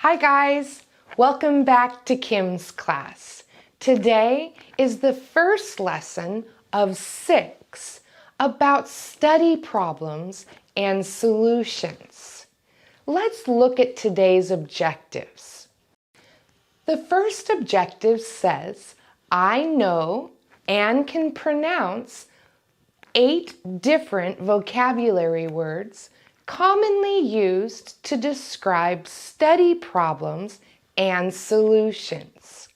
Hi guys, welcome back to Kim's class. Today is the first lesson of 6 about study problems and solutions. Let's look at today's objectives. The first objective says, I know and can pronounce 8 different vocabulary words commonly used to describe study problems and solutions.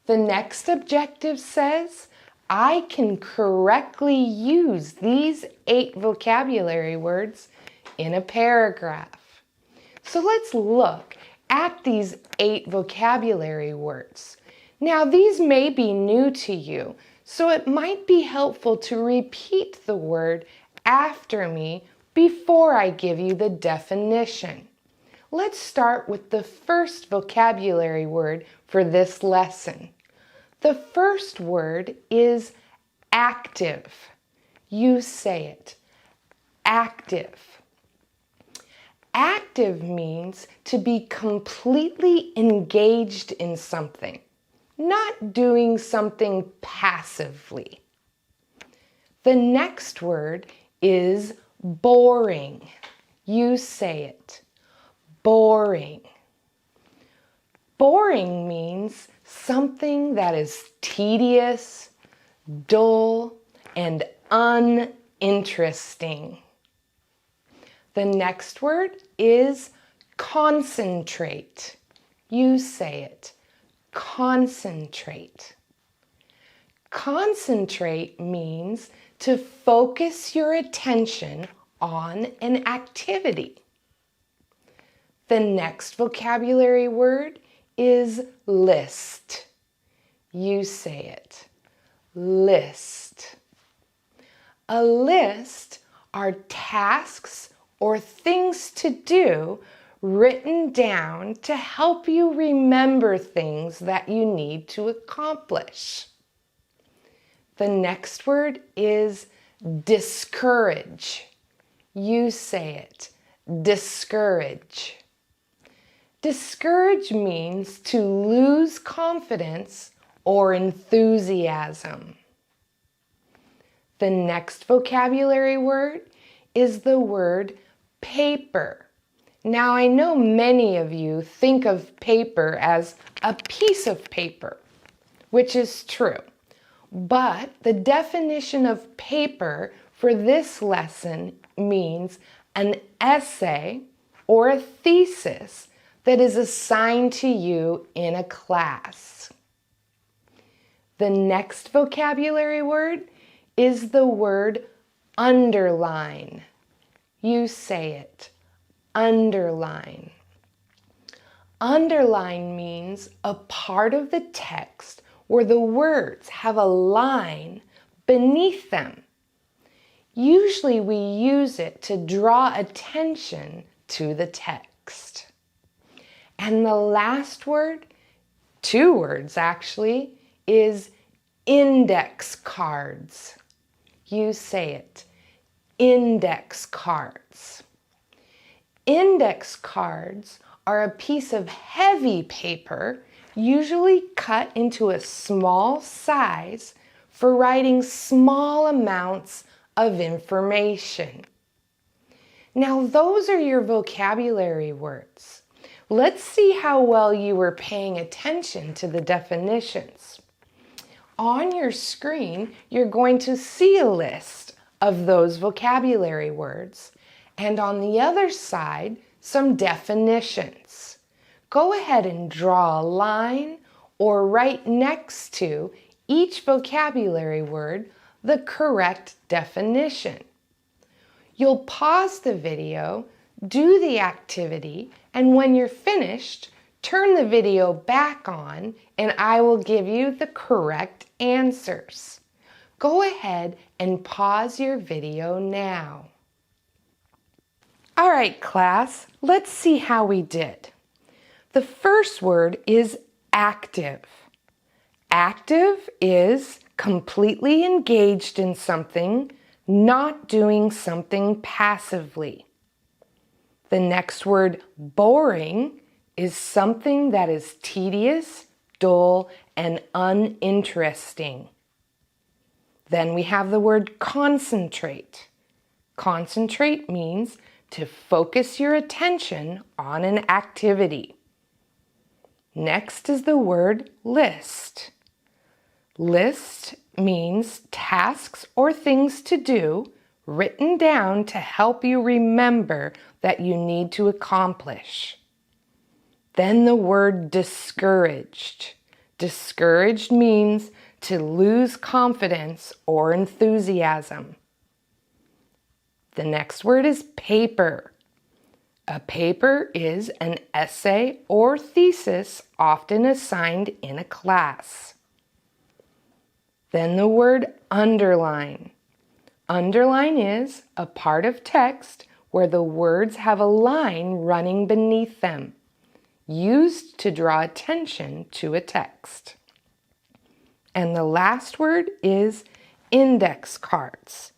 The next objective says, I can correctly use these 8 vocabulary words in a paragraph. So let's look at these 8 vocabulary words. Now these may be new to you, so it might be helpful to repeat the word after me before I give you the definition. Let's start with the first vocabulary word for this lesson. The first word is active. You say it. Active. Active means to be completely engaged in something, not doing something passively. The next word is boring. You say it. Boring. Boring means something that is tedious, dull, and uninteresting. The next word is concentrate. You say it. Concentrate. Concentrate means to focus your attention on an activity. The next vocabulary word is list. You say it. List. A list are tasks or things to do written down to help you remember things that you need to accomplish. The next word is discourage. You say it. Discourage. Discourage means to lose confidence or enthusiasm. The next vocabulary word is the word paper. Now I know many of you think of paper as a piece of paper, which is true. But the definition of paper for this lesson means an essay or a thesis that is assigned to you in a class. The next vocabulary word is the word underline. You say it. Underline. Underline means a part of the text where the words have a line beneath them. Usually we use it to draw attention to the text. And the last word, 2 words actually, is index cards. You say it. Index cards. Index cards are a piece of heavy paper usually cut into a small size for writing small amounts of information. Now those are your vocabulary words. Let's see how well you were paying attention to the definitions. On your screen, you're going to see a list of those vocabulary words, and on the other side, some definitions. Go ahead and draw a line or write next to each vocabulary word the correct definition. You'll pause the video, do the activity, and when you're finished, turn the video back on and I will give you the correct answers. Go ahead and pause your video now. All right, class, let's see how we did. The first word is active. Active is completely engaged in something, not doing something passively. The next word, boring, is something that is tedious, dull, and uninteresting. Then we have the word concentrate. Concentrate means to focus your attention on an activity. Next is the word list. List means tasks or things to do written down to help you remember that you need to accomplish. Then the word discouraged. Discouraged means to lose confidence or enthusiasm. The next word is paper. A paper is an essay or thesis often assigned in a class. Then the word underline. Underline is a part of text where the words have a line running beneath them, used to draw attention to a text. And the last word is index cards.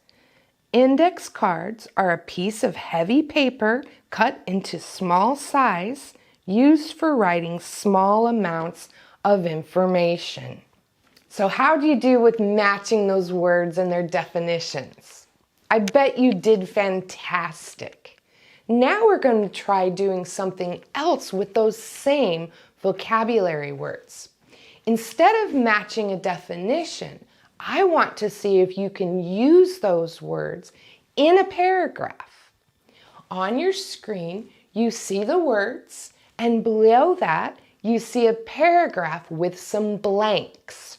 Index cards are a piece of heavy paper cut into small size, used for writing small amounts of information. So how do you do with matching those words and their definitions? I bet you did fantastic. Now we're going to try doing something else with those same vocabulary words. Instead of matching a definition, I want to see if you can use those words in a paragraph. On your screen, you see the words, and below that, you see a paragraph with some blanks.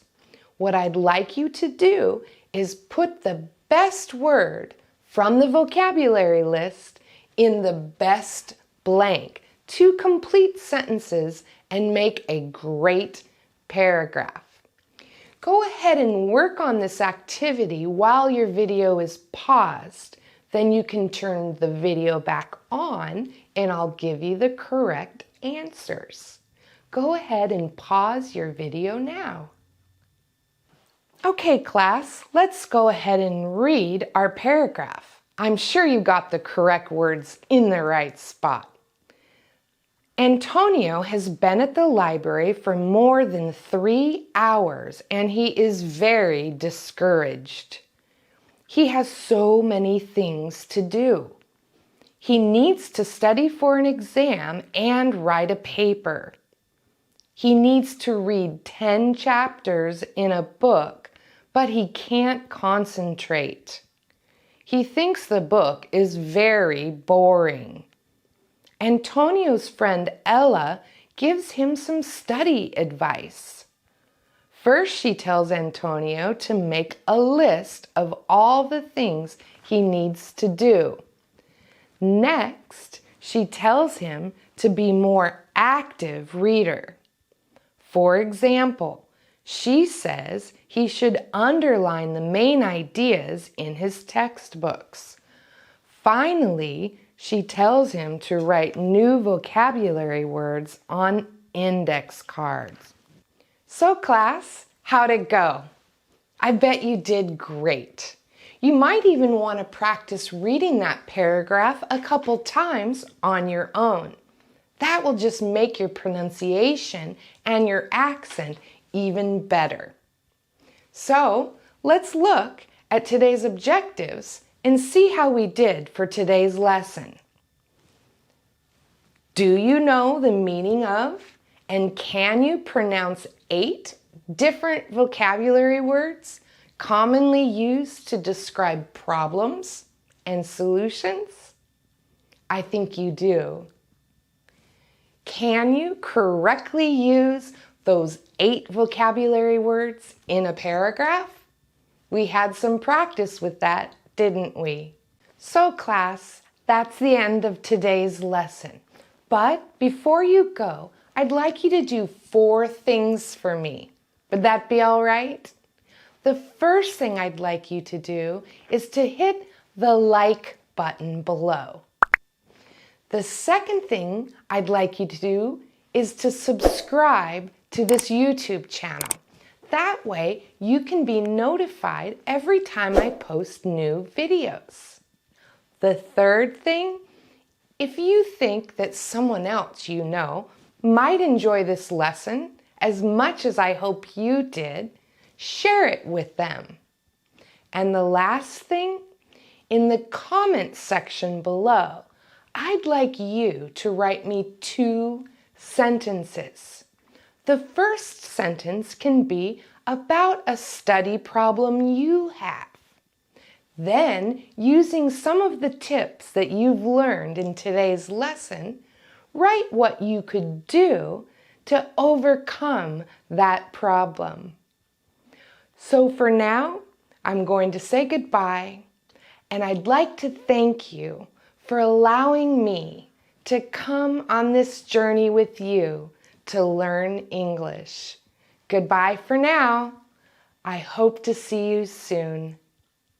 What I'd like you to do is put the best word from the vocabulary list in the best blank to complete sentences and make a great paragraph. Go ahead and work on this activity while your video is paused. Then you can turn the video back on and I'll give you the correct answers. Go ahead and pause your video now. Okay, class, let's go ahead and read our paragraph. I'm sure you got the correct words in the right spot. Antonio has been at the library for more than 3 hours and he is very discouraged. He has so many things to do. He needs to study for an exam and write a paper. He needs to read 10 chapters in a book, but he can't concentrate. He thinks the book is very boring. Antonio's friend Ella gives him some study advice. First, she tells Antonio to make a list of all the things he needs to do. Next, she tells him to be more active reader. For example, she says he should underline the main ideas in his textbooks. Finally, she tells him to write new vocabulary words on index cards. So class, how'd it go? I bet you did great. You might even want to practice reading that paragraph a couple times on your own. That will just make your pronunciation and your accent even better. So let's look at today's objectives and see how we did for today's lesson. Do you know the meaning of and can you pronounce 8 different vocabulary words commonly used to describe problems and solutions? I think you do. Can you correctly use those 8 vocabulary words in a paragraph? We had some practice with that, didn't we? So class, that's the end of today's lesson. But before you go, I'd like you to do 4 things for me. Would that be all right? The first thing I'd like you to do is to hit the like button below. The second thing I'd like you to do is to subscribe to this YouTube channel. That way you can be notified every time I post new videos. The third thing, if you think that someone else you know might enjoy this lesson as much as I hope you did, share it with them. And the last thing, in the comments section below, I'd like you to write me 2 sentences. The first sentence can be about a study problem you have. Then, using some of the tips that you've learned in today's lesson, write what you could do to overcome that problem. So for now, I'm going to say goodbye, and I'd like to thank you for allowing me to come on this journey with you to learn English. Goodbye for now. I hope to see you soon.